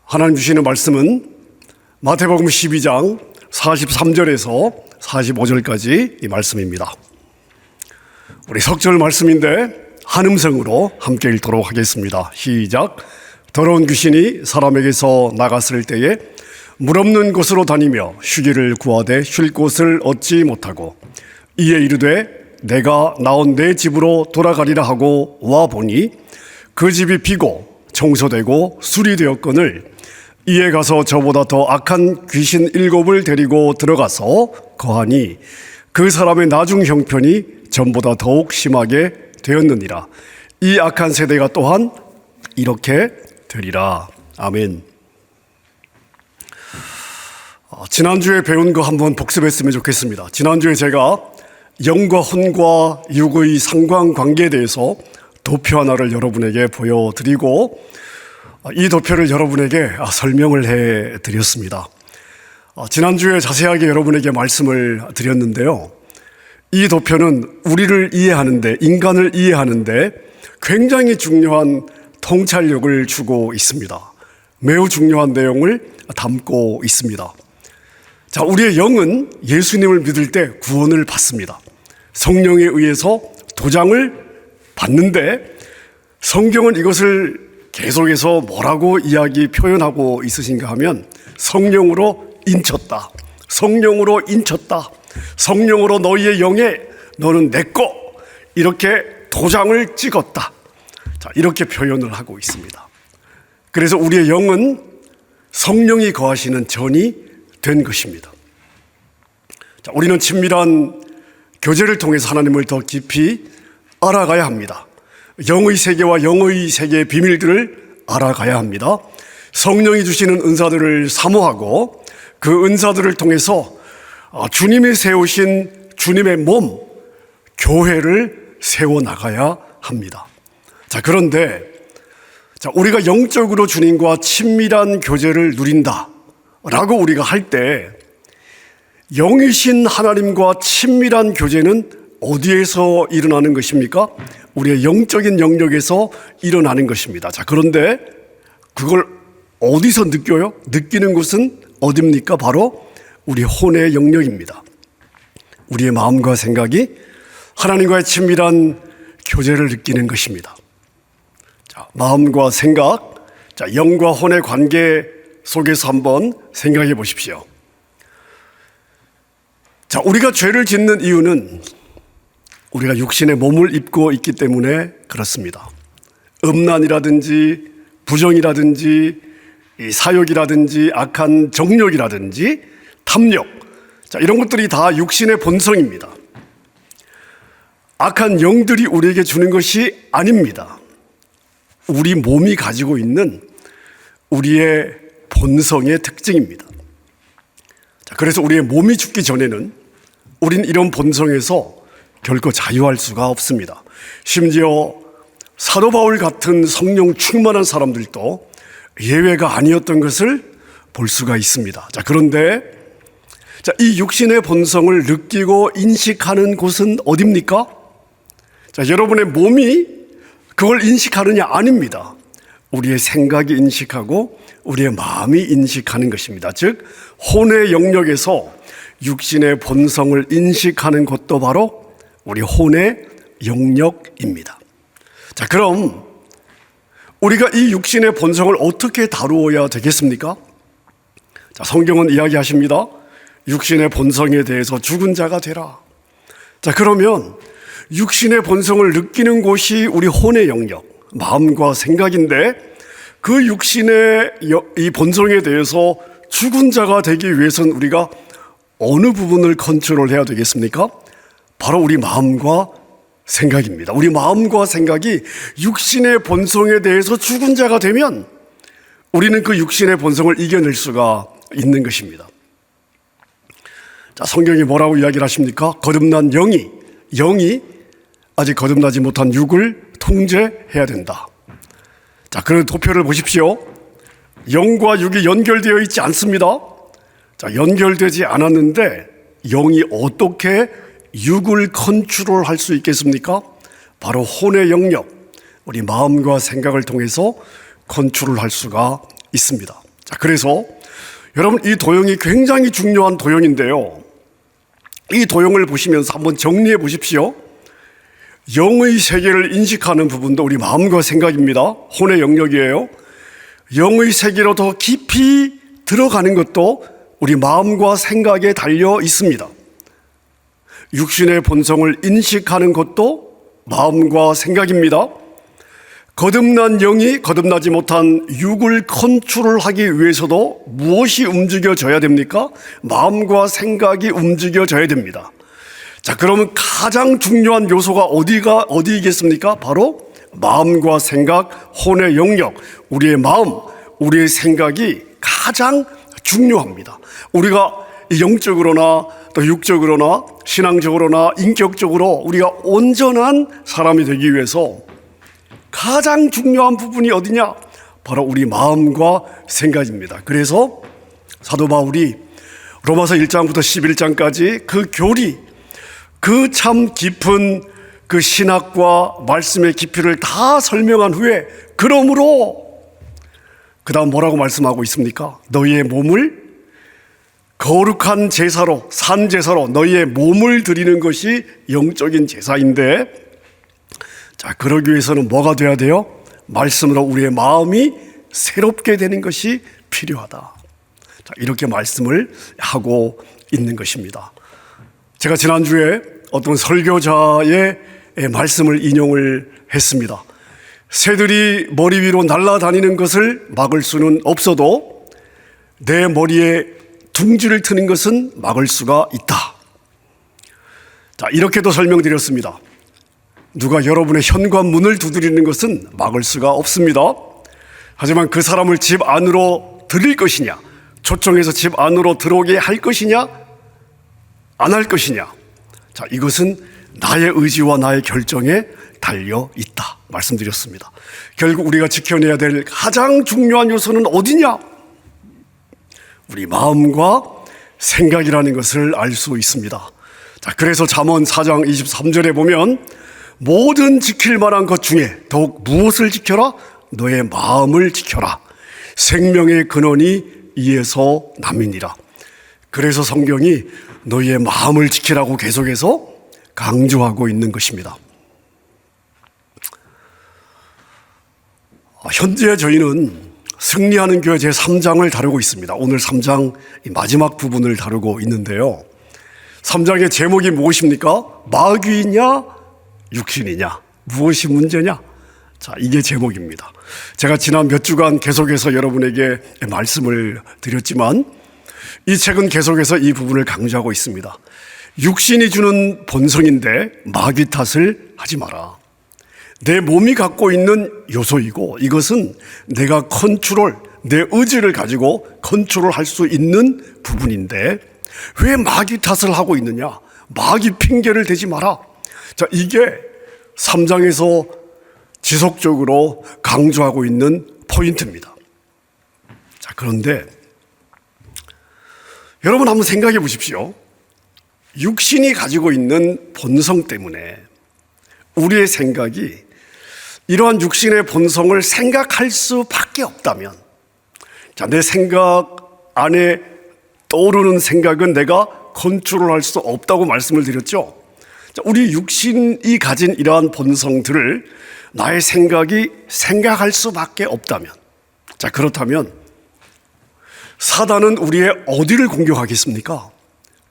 하나님 주시는 말씀은 마태복음 12장 43절에서 45절까지 이 말씀입니다. 우리 석절 말씀인데 한음성으로 함께 읽도록 하겠습니다. 시작. 더러운 귀신이 사람에게서 나갔을 때에 물 없는 곳으로 다니며 쉬기를 구하되 쉴 곳을 얻지 못하고 이에 이르되 내가 나온 내 집으로 돌아가리라 하고 와 보니 그 집이 비고 청소되고 수리되었거늘 이에 가서 저보다 더 악한 귀신 7을 데리고 들어가서 거하니 그 사람의 나중 형편이 전보다 더욱 심하게 되었느니라. 이 악한 세대가 또한 이렇게 되리라. 아멘. 지난주에 배운 거 한번 복습했으면 좋겠습니다. 지난주에 제가 영과 혼과 육의 상관관계에 대해서 도표 하나를 여러분에게 보여드리고 이 도표를 여러분에게 설명을 해드렸습니다. 지난주에 자세하게 여러분에게 말씀을 드렸는데요. 이 도표는 우리를 이해하는데, 인간을 이해하는데 굉장히 중요한 통찰력을 주고 있습니다. 매우 중요한 내용을 담고 있습니다. 자, 우리의 영은 예수님을 믿을 때 구원을 받습니다. 성령에 의해서 도장을 받는데 성경은 이것을 계속해서 뭐라고 표현하고 있으신가 하면 성령으로 인쳤다. 성령으로 인쳤다. 성령으로 너희의 영에 너는 내 거 이렇게 도장을 찍었다. 자, 이렇게 표현을 하고 있습니다. 그래서 우리의 영은 성령이 거하시는 전이 된 것입니다. 자, 우리는 친밀한 교제를 통해서 하나님을 더 깊이 알아가야 합니다. 영의 세계와 영의 세계의 비밀들을 알아가야 합니다. 성령이 주시는 은사들을 사모하고 그 은사들을 통해서 주님이 세우신 주님의 몸, 교회를 세워나가야 합니다. 자, 그런데 우리가 영적으로 주님과 친밀한 교제를 누린다 라고 우리가 할 때 영이신 하나님과 친밀한 교제는 어디에서 일어나는 것입니까? 우리의 영적인 영역에서 일어나는 것입니다. 자, 그런데 그걸 어디서 느껴요? 느끼는 곳은 어디입니까? 바로 우리 혼의 영역입니다. 우리의 마음과 생각이 하나님과의 친밀한 교제를 느끼는 것입니다. 자, 마음과 생각, 자, 영과 혼의 관계 속에서 한번 생각해 보십시오. 자, 우리가 죄를 짓는 이유는 우리가 육신의 몸을 입고 있기 때문에 그렇습니다. 음란이라든지 부정이라든지 사욕이라든지 악한 정욕이라든지 탐욕, 자, 이런 것들이 다 육신의 본성입니다. 악한 영들이 우리에게 주는 것이 아닙니다. 우리 몸이 가지고 있는 우리의 본성의 특징입니다. 자, 그래서 우리의 몸이 죽기 전에는 우린 이런 본성에서 결코 자유할 수가 없습니다. 심지어 사도 바울 같은 성령 충만한 사람들도 예외가 아니었던 것을 볼 수가 있습니다. 자, 그런데 이 육신의 본성을 느끼고 인식하는 곳은 어디입니까? 자, 여러분의 몸이 그걸 인식하느냐? 아닙니다. 우리의 생각이 인식하고 우리의 마음이 인식하는 것입니다. 즉, 혼의 영역에서 육신의 본성을 인식하는 것도 바로 우리 혼의 영역입니다. 자, 그럼 우리가 이 육신의 본성을 어떻게 다루어야 되겠습니까? 자, 성경은 이야기하십니다. 육신의 본성에 대해서 죽은 자가 되라. 자, 그러면 육신의 본성을 느끼는 곳이 우리 혼의 영역, 마음과 생각인데 그 육신의 이 본성에 대해서 죽은 자가 되기 위해서는 우리가 어느 부분을 컨트롤해야 되겠습니까? 바로 우리 마음과 생각입니다. 우리 마음과 생각이 육신의 본성에 대해서 죽은 자가 되면 우리는 그 육신의 본성을 이겨낼 수가 있는 것입니다. 자, 성경이 뭐라고 이야기를 하십니까? 거듭난 영이 아직 거듭나지 못한 육을 통제해야 된다. 자, 그런 도표를 보십시오. 영과 육이 연결되어 있지 않습니다. 자, 연결되지 않았는데 영이 어떻게 육을 컨트롤할 수 있겠습니까? 바로 혼의 영역, 우리 마음과 생각을 통해서 컨트롤할 수가 있습니다. 자, 그래서 여러분, 이 도형이 굉장히 중요한 도형인데요. 이 도형을 보시면서 한번 정리해 보십시오. 영의 세계를 인식하는 부분도 우리 마음과 생각입니다. 혼의 영역이에요. 영의 세계로 더 깊이 들어가는 것도 우리 마음과 생각에 달려 있습니다. 육신의 본성을 인식하는 것도 마음과 생각입니다. 거듭난 영이 거듭나지 못한 육을 컨트롤하기 위해서도 무엇이 움직여져야 됩니까? 마음과 생각이 움직여져야 됩니다. 자, 그러면 가장 중요한 요소가 어디이겠습니까? 바로 마음과 생각, 혼의 영역, 우리의 마음, 우리의 생각이 가장 중요합니다. 우리가 영적으로나 또 육적으로나 신앙적으로나 인격적으로 우리가 온전한 사람이 되기 위해서 가장 중요한 부분이 어디냐? 바로 우리 마음과 생각입니다. 그래서 사도 바울이 로마서 1장부터 11장까지 그 교리, 그 참 깊은 그 신학과 말씀의 깊이를 다 설명한 후에 그러므로 그 다음 뭐라고 말씀하고 있습니까? 너희의 몸을 거룩한 제사로, 산 제사로 너희의 몸을 드리는 것이 영적인 제사인데, 자, 그러기 위해서는 뭐가 돼야 돼요? 말씀으로 우리의 마음이 새롭게 되는 것이 필요하다. 자, 이렇게 말씀을 하고 있는 것입니다. 제가 지난주에 어떤 설교자의 말씀을 인용을 했습니다. 새들이 머리 위로 날아다니는 것을 막을 수는 없어도 내 머리에 둥지를 트는 것은 막을 수가 있다. 자, 이렇게도 설명드렸습니다. 누가 여러분의 현관문을 두드리는 것은 막을 수가 없습니다. 하지만 그 사람을 집 안으로 들일 것이냐, 초청해서 집 안으로 들어오게 할 것이냐, 안 할 것이냐, 자, 이것은 나의 의지와 나의 결정에 달려 있다 말씀드렸습니다. 결국 우리가 지켜내야 될 가장 중요한 요소는 어디냐? 우리 마음과 생각이라는 것을 알 수 있습니다. 자, 그래서 잠언 4장 23절에 보면 모든 지킬 만한 것 중에 더욱 무엇을 지켜라? 너의 마음을 지켜라. 생명의 근원이 이에서 남이니라. 그래서 성경이 너희의 마음을 지키라고 계속해서 강조하고 있는 것입니다. 현재 저희는 승리하는 교회 제3장을 다루고 있습니다. 오늘 3장 마지막 부분을 다루고 있는데요. 3장의 제목이 무엇입니까? 마귀냐 육신이냐, 무엇이 문제냐? 자, 이게 제목입니다. 제가 지난 몇 주간 계속해서 여러분에게 말씀을 드렸지만 이 책은 계속해서 이 부분을 강조하고 있습니다. 육신이 주는 본성인데 마귀 탓을 하지 마라. 내 몸이 갖고 있는 요소이고 이것은 내가 내 의지를 가지고 컨트롤할 수 있는 부분인데 왜 마귀 탓을 하고 있느냐? 마귀 핑계를 대지 마라. 자, 이게 3장에서 지속적으로 강조하고 있는 포인트입니다. 자, 그런데 여러분 한번 생각해 보십시오. 육신이 가지고 있는 본성 때문에 우리의 생각이 이러한 육신의 본성을 생각할 수밖에 없다면, 자, 내 생각 안에 떠오르는 생각은 내가 컨트롤할 수 없다고 말씀을 드렸죠. 자, 우리 육신이 가진 이러한 본성들을 나의 생각이 생각할 수밖에 없다면, 자, 그렇다면 사단은 우리의 어디를 공격하겠습니까?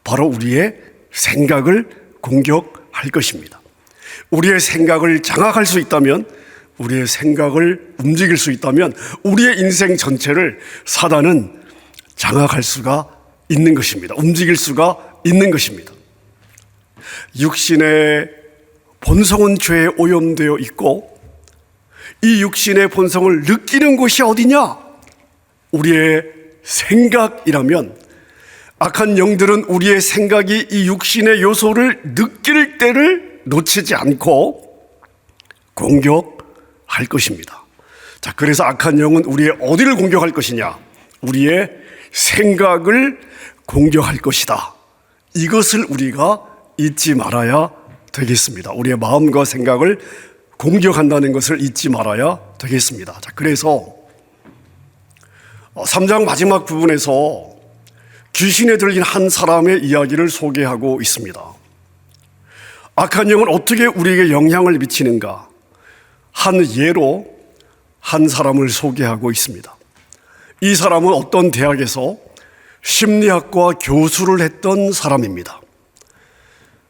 바로 우리의 생각을 공격할 것입니다. 우리의 생각을 장악할 수 있다면, 우리의 생각을 움직일 수 있다면 우리의 인생 전체를 사단은 장악할 수가 있는 것입니다. 움직일 수가 있는 것입니다. 육신의 본성은 죄에 오염되어 있고 이 육신의 본성을 느끼는 곳이 어디냐? 우리의 생각이라면 악한 영들은 우리의 생각이 이 육신의 요소를 느낄 때를 놓치지 않고 공격할 것입니다. 자, 그래서 악한 영은 우리의 어디를 공격할 것이냐? 우리의 생각을 공격할 것이다. 이것을 우리가 잊지 말아야 되겠습니다. 우리의 마음과 생각을 공격한다는 것을 잊지 말아야 되겠습니다. 자, 그래서 3장 마지막 부분에서 귀신에 들린 한 사람의 이야기를 소개하고 있습니다. 악한 영은 어떻게 우리에게 영향을 미치는가 한 예로 한 사람을 소개하고 있습니다. 이 사람은 어떤 대학에서 심리학과 교수를 했던 사람입니다.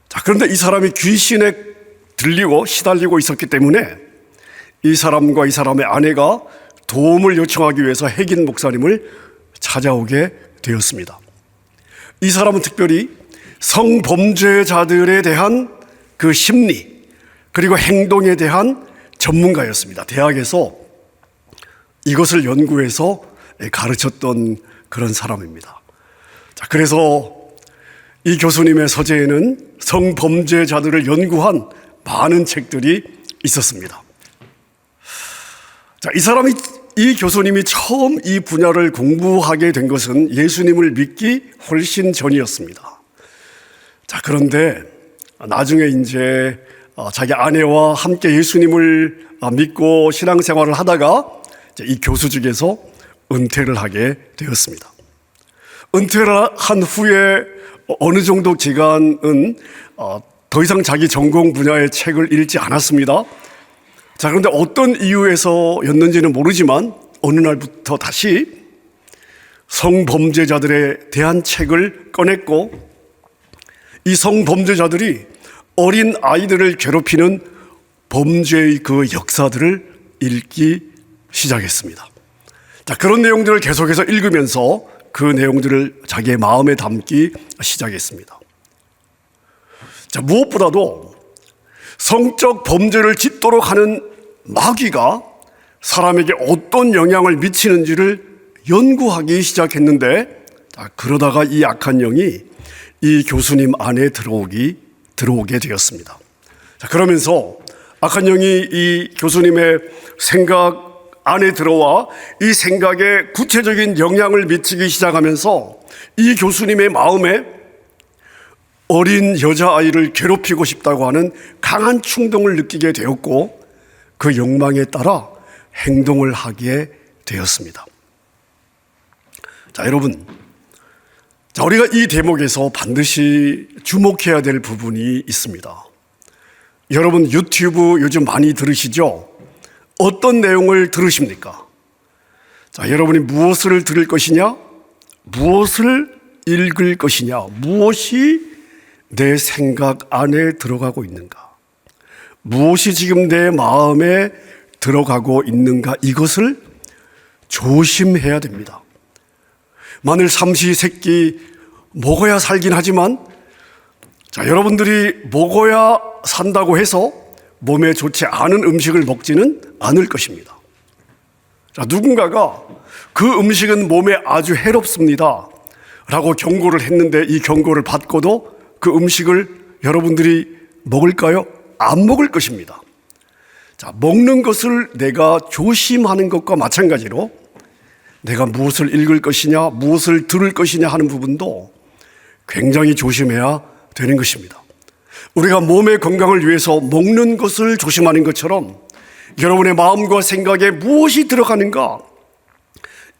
자, 그런데 이 사람이 귀신에 들리고 시달리고 있었기 때문에 이 사람과 이 사람의 아내가 도움을 요청하기 위해서 핵인 목사님을 찾아오게 되었습니다. 이 사람은 특별히 성범죄자들에 대한 그 심리 그리고 행동에 대한 전문가였습니다. 대학에서 이것을 연구해서 가르쳤던 그런 사람입니다. 자, 그래서 이 교수님의 서재에는 성범죄자들을 연구한 많은 책들이 있었습니다. 자, 이 교수님이 처음 이 분야를 공부하게 된 것은 예수님을 믿기 훨씬 전이었습니다. 자, 그런데 나중에 이제 자기 아내와 함께 예수님을 믿고 신앙생활을 하다가 이 교수직에서 은퇴를 하게 되었습니다. 은퇴를 한 후에 어느 정도 기간은 더 이상 자기 전공 분야의 책을 읽지 않았습니다. 자, 그런데 어떤 이유에서였는지는 모르지만 어느 날부터 다시 성범죄자들에 대한 책을 꺼냈고 이 성범죄자들이 어린 아이들을 괴롭히는 범죄의 그 역사들을 읽기 시작했습니다. 자, 그런 내용들을 계속해서 읽으면서 그 내용들을 자기의 마음에 담기 시작했습니다. 자, 무엇보다도 성적 범죄를 짓도록 하는 마귀가 사람에게 어떤 영향을 미치는지를 연구하기 시작했는데, 그러다가 이 악한 영이 이 교수님 안에 들어오게 되었습니다. 자, 그러면서 악한 영이 이 교수님의 생각 안에 들어와 이 생각에 구체적인 영향을 미치기 시작하면서 이 교수님의 마음에 어린 여자아이를 괴롭히고 싶다고 하는 강한 충동을 느끼게 되었고 그 욕망에 따라 행동을 하게 되었습니다. 자, 여러분, 우리가 이 대목에서 반드시 주목해야 될 부분이 있습니다. 여러분 유튜브 요즘 많이 들으시죠? 어떤 내용을 들으십니까? 자, 여러분이 무엇을 들을 것이냐? 무엇을 읽을 것이냐? 무엇이 내 생각 안에 들어가고 있는가? 무엇이 지금 내 마음에 들어가고 있는가? 이것을 조심해야 됩니다. 마늘 삼시세끼 먹어야 살긴 하지만 자, 여러분들이 먹어야 산다고 해서 몸에 좋지 않은 음식을 먹지는 않을 것입니다. 자, 누군가가 그 음식은 몸에 아주 해롭습니다 라고 경고를 했는데 이 경고를 받고도 그 음식을 여러분들이 먹을까요? 안 먹을 것입니다. 자, 먹는 것을 내가 조심하는 것과 마찬가지로 내가 무엇을 읽을 것이냐, 무엇을 들을 것이냐 하는 부분도 굉장히 조심해야 되는 것입니다. 우리가 몸의 건강을 위해서 먹는 것을 조심하는 것처럼 여러분의 마음과 생각에 무엇이 들어가는가,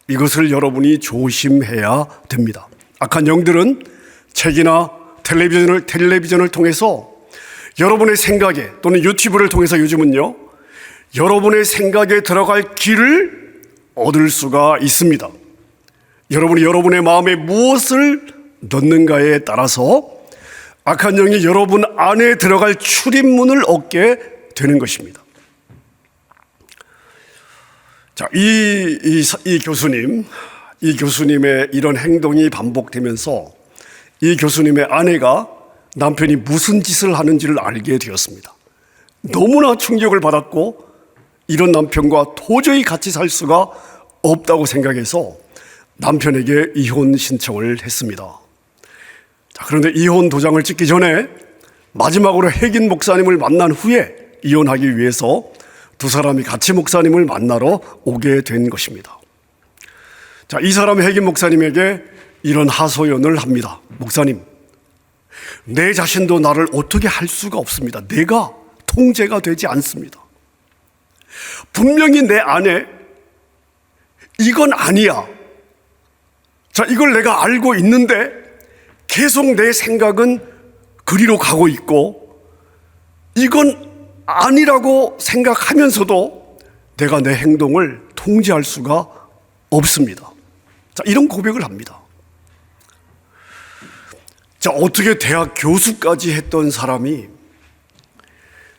이것을 여러분이 조심해야 됩니다. 악한 영들은 책이나 텔레비전을 통해서 여러분의 생각에 또는 유튜브를 통해서 요즘은요, 여러분의 생각에 들어갈 길을 얻을 수가 있습니다. 여러분이 여러분의 마음에 무엇을 넣는가에 따라서 악한 영이 여러분 안에 들어갈 출입문을 얻게 되는 것입니다. 자, 이 교수님의 이런 행동이 반복되면서 이 교수님의 아내가 남편이 무슨 짓을 하는지를 알게 되었습니다. 너무나 충격을 받았고 이런 남편과 도저히 같이 살 수가 없다고 생각해서 남편에게 이혼 신청을 했습니다. 자, 그런데 이혼 도장을 찍기 전에 마지막으로 핵인 목사님을 만난 후에 이혼하기 위해서 두 사람이 같이 목사님을 만나러 오게 된 것입니다. 자, 이 사람이 핵인 목사님에게 이런 하소연을 합니다. 목사님, 내 자신도 나를 어떻게 할 수가 없습니다. 내가 통제가 되지 않습니다. 분명히 내 안에 이건 아니야, 자, 이걸 내가 알고 있는데 계속 내 생각은 그리로 가고 있고, 이건 아니라고 생각하면서도 내가 내 행동을 통제할 수가 없습니다. 자, 이런 고백을 합니다. 자, 어떻게 대학 교수까지 했던 사람이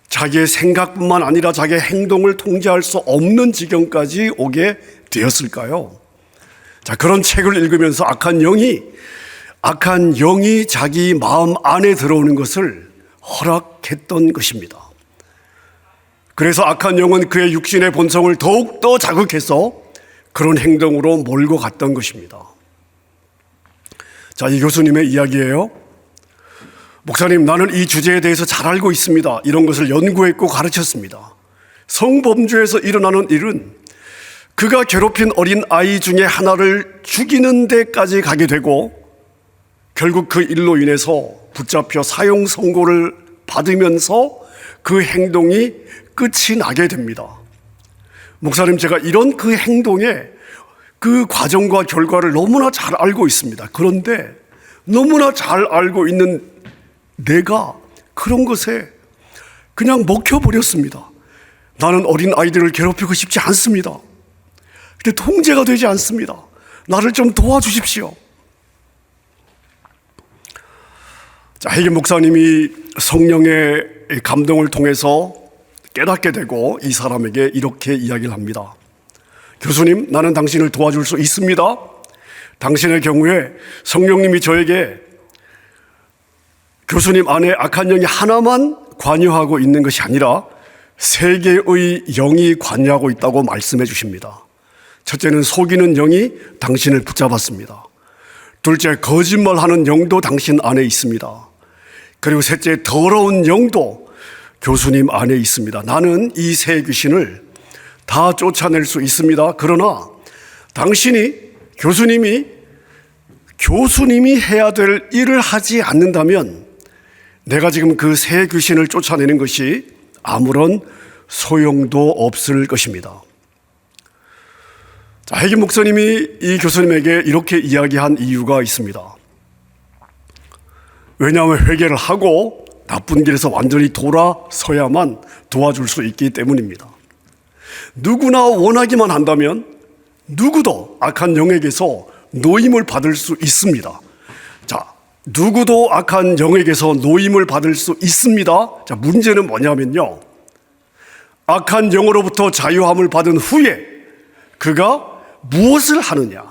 자기의 생각뿐만 아니라 자기의 행동을 통제할 수 없는 지경까지 오게 되었을까요? 자, 그런 책을 읽으면서 악한 영이 자기 마음 안에 들어오는 것을 허락했던 것입니다. 그래서 악한 영은 그의 육신의 본성을 더욱더 자극해서 그런 행동으로 몰고 갔던 것입니다. 자, 이 교수님의 이야기예요. 목사님, 나는 이 주제에 대해서 잘 알고 있습니다. 이런 것을 연구했고 가르쳤습니다. 성범죄에서 일어나는 일은 그가 괴롭힌 어린 아이 중에 하나를 죽이는 데까지 가게 되고, 결국 그 일로 인해서 붙잡혀 사형 선고를 받으면서 그 행동이 끝이 나게 됩니다. 목사님, 제가 이런 그 행동의 그 과정과 결과를 너무나 잘 알고 있습니다. 그런데 너무나 잘 알고 있는 내가 그런 것에 그냥 먹혀버렸습니다. 나는 어린 아이들을 괴롭히고 싶지 않습니다. 근데 통제가 되지 않습니다. 나를 좀 도와주십시오. 자, 해김 목사님이 성령의 감동을 통해서 깨닫게 되고 이 사람에게 이렇게 이야기를 합니다. 교수님, 나는 당신을 도와줄 수 있습니다. 당신의 경우에 성령님이 저에게 교수님 안에 악한 영이 하나만 관여하고 있는 것이 아니라 세 개의 영이 관여하고 있다고 말씀해 주십니다. 첫째는 속이는 영이 당신을 붙잡았습니다. 둘째, 거짓말하는 영도 당신 안에 있습니다. 그리고 셋째, 더러운 영도 교수님 안에 있습니다. 나는 이 세 귀신을 다 쫓아낼 수 있습니다. 그러나 당신이 교수님이 해야 될 일을 하지 않는다면 내가 지금 그 세 귀신을 쫓아내는 것이 아무런 소용도 없을 것입니다. 자, 해김 목사님이 이 교수님에게 이렇게 이야기한 이유가 있습니다. 왜냐하면 회개를 하고 나쁜 길에서 완전히 돌아서야만 도와줄 수 있기 때문입니다. 누구나 원하기만 한다면 누구도 악한 영에게서 노임을 받을 수 있습니다. 자, 누구도 악한 영에게서 노임을 받을 수 있습니다. 자, 문제는 뭐냐면요, 악한 영으로부터 자유함을 받은 후에 그가 무엇을 하느냐,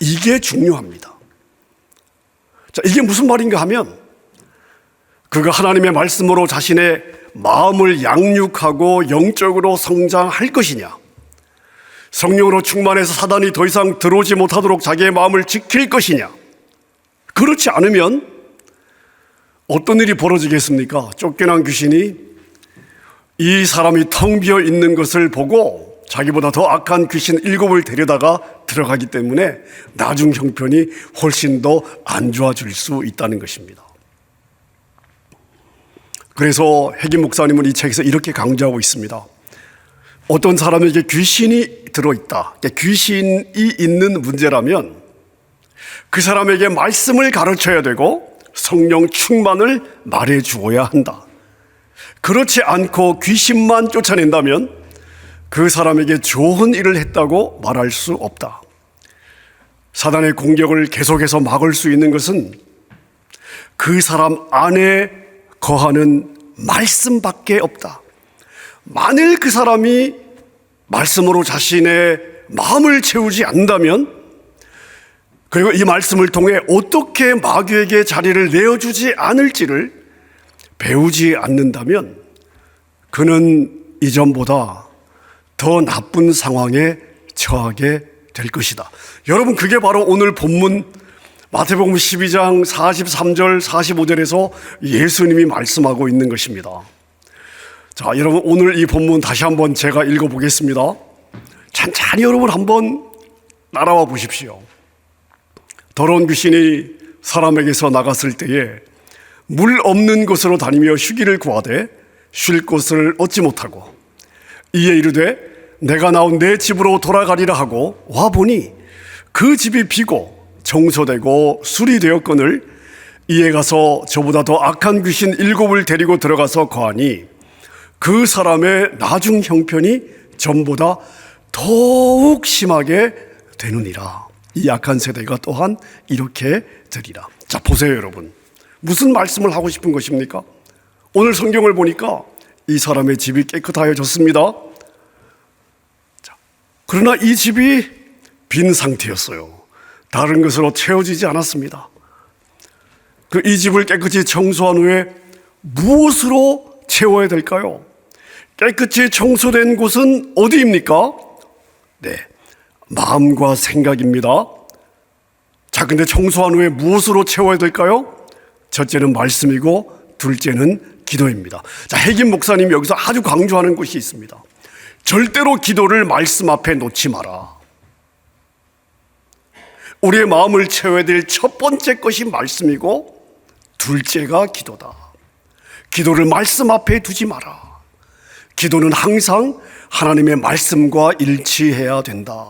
이게 중요합니다. 자, 이게 무슨 말인가 하면 그가 하나님의 말씀으로 자신의 마음을 양육하고 영적으로 성장할 것이냐, 성령으로 충만해서 사단이 더 이상 들어오지 못하도록 자기의 마음을 지킬 것이냐. 그렇지 않으면 어떤 일이 벌어지겠습니까? 쫓겨난 귀신이 이 사람이 텅 비어 있는 것을 보고 자기보다 더 악한 귀신 7을 데려다가 들어가기 때문에 나중 형편이 훨씬 더 안 좋아질 수 있다는 것입니다. 그래서 해김 목사님은 이 책에서 이렇게 강조하고 있습니다. 어떤 사람에게 귀신이 들어있다, 귀신이 있는 문제라면 그 사람에게 말씀을 가르쳐야 되고 성령 충만을 말해 주어야 한다. 그렇지 않고 귀신만 쫓아낸다면 그 사람에게 좋은 일을 했다고 말할 수 없다. 사단의 공격을 계속해서 막을 수 있는 것은 그 사람 안에 거하는 말씀밖에 없다. 만일 그 사람이 말씀으로 자신의 마음을 채우지 않는다면, 그리고 이 말씀을 통해 어떻게 마귀에게 자리를 내어주지 않을지를 배우지 않는다면 그는 이전보다 더 나쁜 상황에 처하게 될 것이다. 여러분, 그게 바로 오늘 본문 마태복음 12장 43절 45절에서 예수님이 말씀하고 있는 것입니다. 자, 여러분, 오늘 이 본문 다시 한번 제가 읽어보겠습니다. 찬찬히 여러분 한번 따라와 보십시오. 더러운 귀신이 사람에게서 나갔을 때에 물 없는 곳으로 다니며 휴기를 구하되 쉴 곳을 얻지 못하고 이에 이르되 내가 나온 내 집으로 돌아가리라 하고 와보니 그 집이 비고 청소되고 수리되었거늘 이에 가서 저보다 더 악한 귀신 7을 데리고 들어가서 거하니 그 사람의 나중 형편이 전보다 더욱 심하게 되느니라. 이 악한 세대가 또한 이렇게 되리라. 자, 보세요 여러분, 무슨 말씀을 하고 싶은 것입니까? 오늘 성경을 보니까 이 사람의 집이 깨끗하여졌습니다. 자, 그러나 이 집이 빈 상태였어요. 다른 것으로 채워지지 않았습니다. 이 집을 깨끗이 청소한 후에 무엇으로 채워야 될까요? 깨끗이 청소된 곳은 어디입니까? 네, 마음과 생각입니다. 자, 근데 청소한 후에 무엇으로 채워야 될까요? 첫째는 말씀이고 둘째는 기도입니다. 자, 핵임 목사님이 여기서 아주 강조하는 것이 있습니다. 절대로 기도를 말씀 앞에 놓지 마라. 우리의 마음을 채워야 될 첫 번째 것이 말씀이고 둘째가 기도다. 기도를 말씀 앞에 두지 마라. 기도는 항상 하나님의 말씀과 일치해야 된다.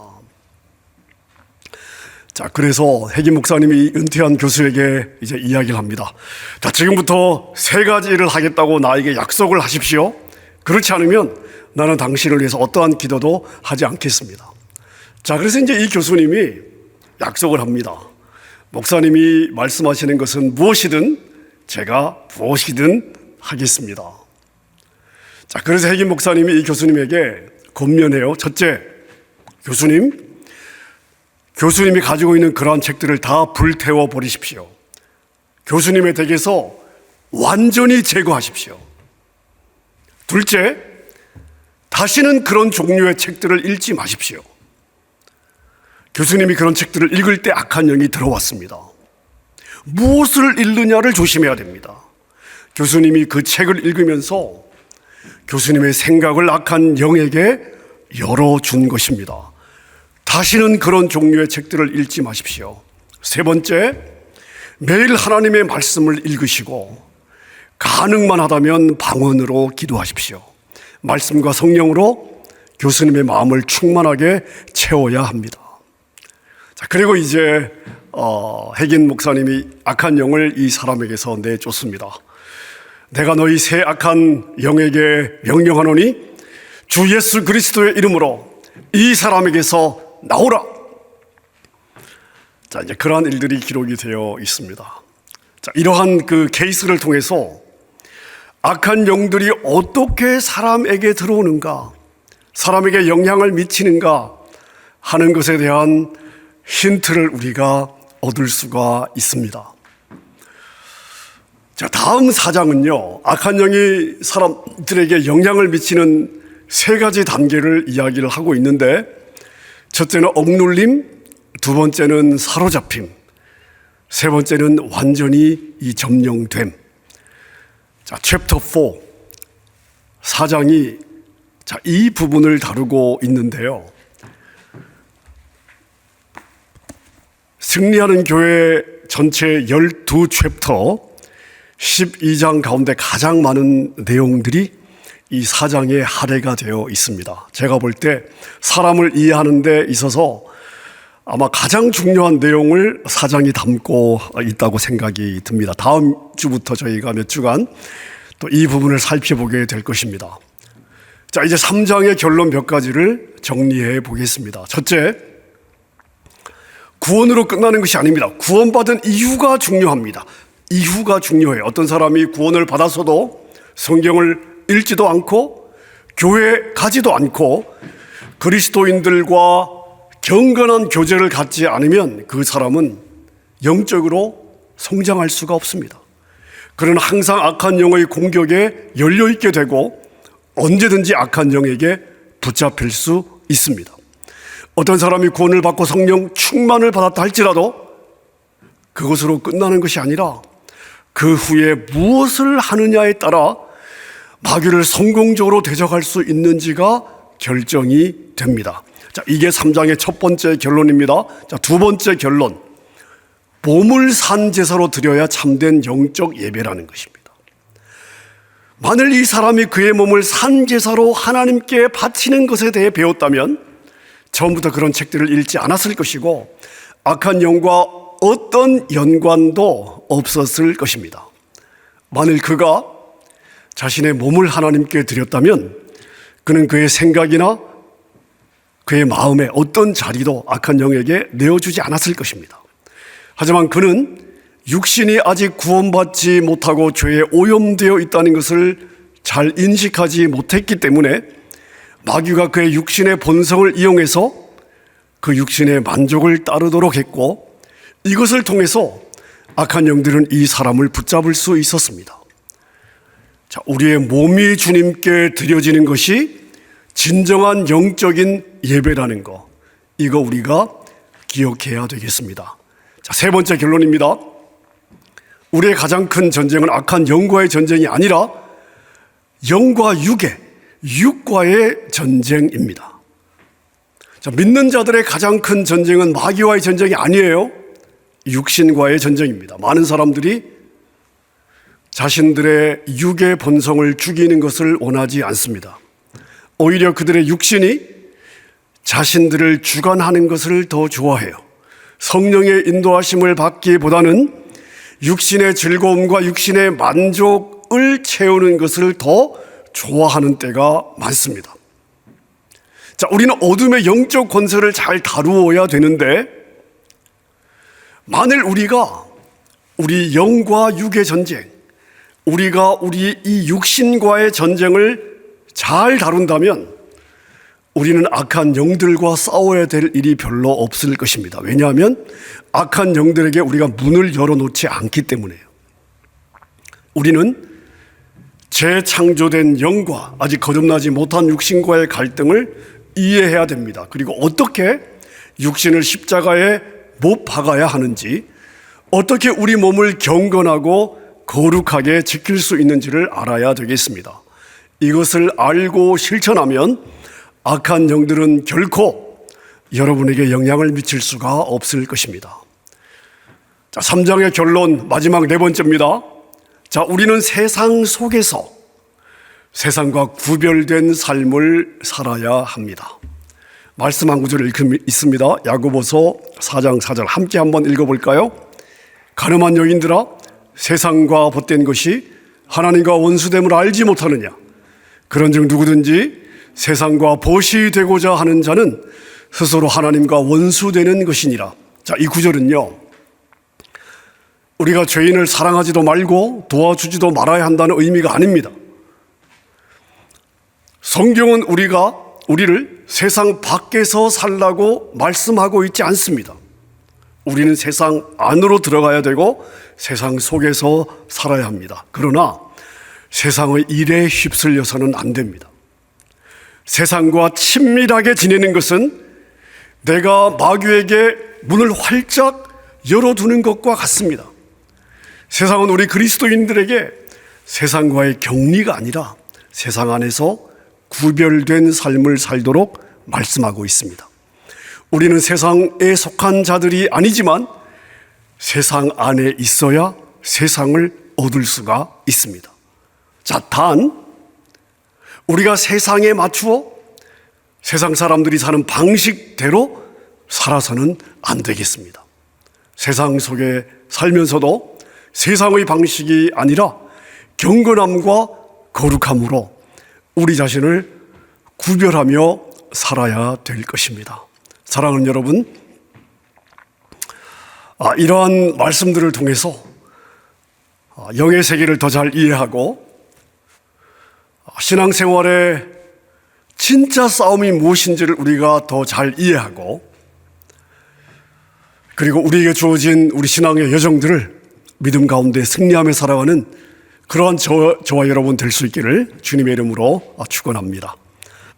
자, 그래서 핵임 목사님이 은퇴한 교수에게 이제 이야기를 합니다. 자, 지금부터 3가지를 하겠다고 나에게 약속을 하십시오. 그렇지 않으면 나는 당신을 위해서 어떠한 기도도 하지 않겠습니다. 자, 그래서 이제 이 교수님이 약속을 합니다. 목사님이 말씀하시는 것은 무엇이든 제가 무엇이든 하겠습니다. 자, 그래서 핵임 목사님이 이 교수님에게 권면해요. 첫째, 교수님이 가지고 있는 그러한 책들을 다 불태워 버리십시오. 교수님의 댁에서 완전히 제거하십시오. 둘째, 다시는 그런 종류의 책들을 읽지 마십시오. 교수님이 그런 책들을 읽을 때 악한 영이 들어왔습니다. 무엇을 읽느냐를 조심해야 됩니다. 교수님이 그 책을 읽으면서 교수님의 생각을 악한 영에게 열어준 것입니다. 다시는 그런 종류의 책들을 읽지 마십시오. 세 번째, 매일 하나님의 말씀을 읽으시고 가능만 하다면 방언으로 기도하십시오. 말씀과 성령으로 교수님의 마음을 충만하게 채워야 합니다. 자, 그리고 이제 핵임 목사님이 악한 영을 이 사람에게서 내쫓습니다. 내가 너희 새 악한 영에게 명령하노니 주 예수 그리스도의 이름으로 이 사람에게서 나오라. 자, 이제 그러한 일들이 기록이 되어 있습니다. 자, 이러한 그 케이스를 통해서 악한 영들이 어떻게 사람에게 들어오는가, 사람에게 영향을 미치는가 하는 것에 대한 힌트를 우리가 얻을 수가 있습니다. 자, 다음 4장은요, 악한 영이 사람들에게 영향을 미치는 3가지 단계를 이야기를 하고 있는데, 첫째는 억눌림, 두 번째는 사로잡힘, 세 번째는 완전히 이 점령됨. 자, 챕터 4, 4장이 이 부분을 다루고 있는데요. 승리하는 교회 전체 12챕터 12장 가운데 가장 많은 내용들이 이 4장에 할애가 되어 있습니다. 제가 볼 때 사람을 이해하는 데 있어서 아마 가장 중요한 내용을 4장이 담고 있다고 생각이 듭니다. 다음 주부터 저희가 몇 주간 또 이 부분을 살펴보게 될 것입니다. 자, 이제 3장의 결론 몇 가지를 정리해 보겠습니다. 첫째, 구원으로 끝나는 것이 아닙니다. 구원받은 이유가 중요합니다. 이유가 중요해요. 어떤 사람이 구원을 받았어도 성경을 읽지도 않고 교회에 가지도 않고 그리스도인들과 경건한 교제를 갖지 않으면 그 사람은 영적으로 성장할 수가 없습니다. 그는 항상 악한 영의 공격에 열려있게 되고 언제든지 악한 영에게 붙잡힐 수 있습니다. 어떤 사람이 구원을 받고 성령 충만을 받았다 할지라도 그것으로 끝나는 것이 아니라 그 후에 무엇을 하느냐에 따라 마귀를 성공적으로 대적할 수 있는지가 결정이 됩니다. 자, 이게 3장의 첫 번째 결론입니다. 자, 두 번째 결론. 몸을 산 제사로 드려야 참된 영적 예배라는 것입니다. 만일 이 사람이 그의 몸을 산 제사로 하나님께 바치는 것에 대해 배웠다면 처음부터 그런 책들을 읽지 않았을 것이고 악한 영과 어떤 연관도 없었을 것입니다. 만일 그가 자신의 몸을 하나님께 드렸다면 그는 그의 생각이나 그의 마음에 어떤 자리도 악한 영에게 내어주지 않았을 것입니다. 하지만 그는 육신이 아직 구원받지 못하고 죄에 오염되어 있다는 것을 잘 인식하지 못했기 때문에 마귀가 그의 육신의 본성을 이용해서 그 육신의 만족을 따르도록 했고, 이것을 통해서 악한 영들은 이 사람을 붙잡을 수 있었습니다. 자, 우리의 몸이 주님께 드려지는 것이 진정한 영적인 예배라는 거, 이거 우리가 기억해야 되겠습니다. 자, 세 번째 결론입니다. 우리의 가장 큰 전쟁은 악한 영과의 전쟁이 아니라 영과 육과의 전쟁입니다. 자, 믿는 자들의 가장 큰 전쟁은 마귀와의 전쟁이 아니에요. 육신과의 전쟁입니다. 많은 사람들이 자신들의 육의 본성을 죽이는 것을 원하지 않습니다. 오히려 그들의 육신이 자신들을 주관하는 것을 더 좋아해요. 성령의 인도하심을 받기보다는 육신의 즐거움과 육신의 만족을 채우는 것을 더 좋아하는 때가 많습니다. 자, 우리는 어둠의 영적 권세를 잘 다루어야 되는데, 만일 우리가 우리 영과 육의 전쟁, 우리가 우리 이 육신과의 전쟁을 잘 다룬다면 우리는 악한 영들과 싸워야 될 일이 별로 없을 것입니다. 왜냐하면 악한 영들에게 우리가 문을 열어놓지 않기 때문에요. 우리는 재창조된 영과 아직 거듭나지 못한 육신과의 갈등을 이해해야 됩니다. 그리고 어떻게 육신을 십자가에 못 박아야 하는지, 어떻게 우리 몸을 경건하고 거룩하게 지킬 수 있는지를 알아야 되겠습니다. 이것을 알고 실천하면 악한 영들은 결코 여러분에게 영향을 미칠 수가 없을 것입니다. 자, 3장의 결론, 마지막 네 번째입니다. 자, 우리는 세상 속에서 세상과 구별된 삶을 살아야 합니다. 말씀 한 구절 있습니다. 야고보서 4장 4절 함께 한번 읽어볼까요? 가늠한 여인들아, 세상과 벗된 것이 하나님과 원수됨을 알지 못하느냐? 그런즉 누구든지 세상과 벗이 되고자 하는 자는 스스로 하나님과 원수되는 것이니라. 자, 이 구절은요, 우리가 죄인을 사랑하지도 말고 도와주지도 말아야 한다는 의미가 아닙니다. 성경은 우리를 세상 밖에서 살라고 말씀하고 있지 않습니다. 우리는 세상 안으로 들어가야 되고 세상 속에서 살아야 합니다. 그러나 세상의 일에 휩쓸려서는 안 됩니다. 세상과 친밀하게 지내는 것은 내가 마귀에게 문을 활짝 열어두는 것과 같습니다. 세상은 우리 그리스도인들에게 세상과의 격리가 아니라 세상 안에서 구별된 삶을 살도록 말씀하고 있습니다. 우리는 세상에 속한 자들이 아니지만 세상 안에 있어야 세상을 얻을 수가 있습니다. 자, 단 우리가 세상에 맞추어 세상 사람들이 사는 방식대로 살아서는 안 되겠습니다. 세상 속에 살면서도 세상의 방식이 아니라 경건함과 거룩함으로 우리 자신을 구별하며 살아야 될 것입니다. 사랑하는 여러분, 이러한 말씀들을 통해서 영의 세계를 더 잘 이해하고 신앙생활의 진짜 싸움이 무엇인지를 우리가 더 잘 이해하고, 그리고 우리에게 주어진 우리 신앙의 여정들을 믿음 가운데 승리하며 살아가는 그러한 저와 여러분 될 수 있기를 주님의 이름으로 축원합니다.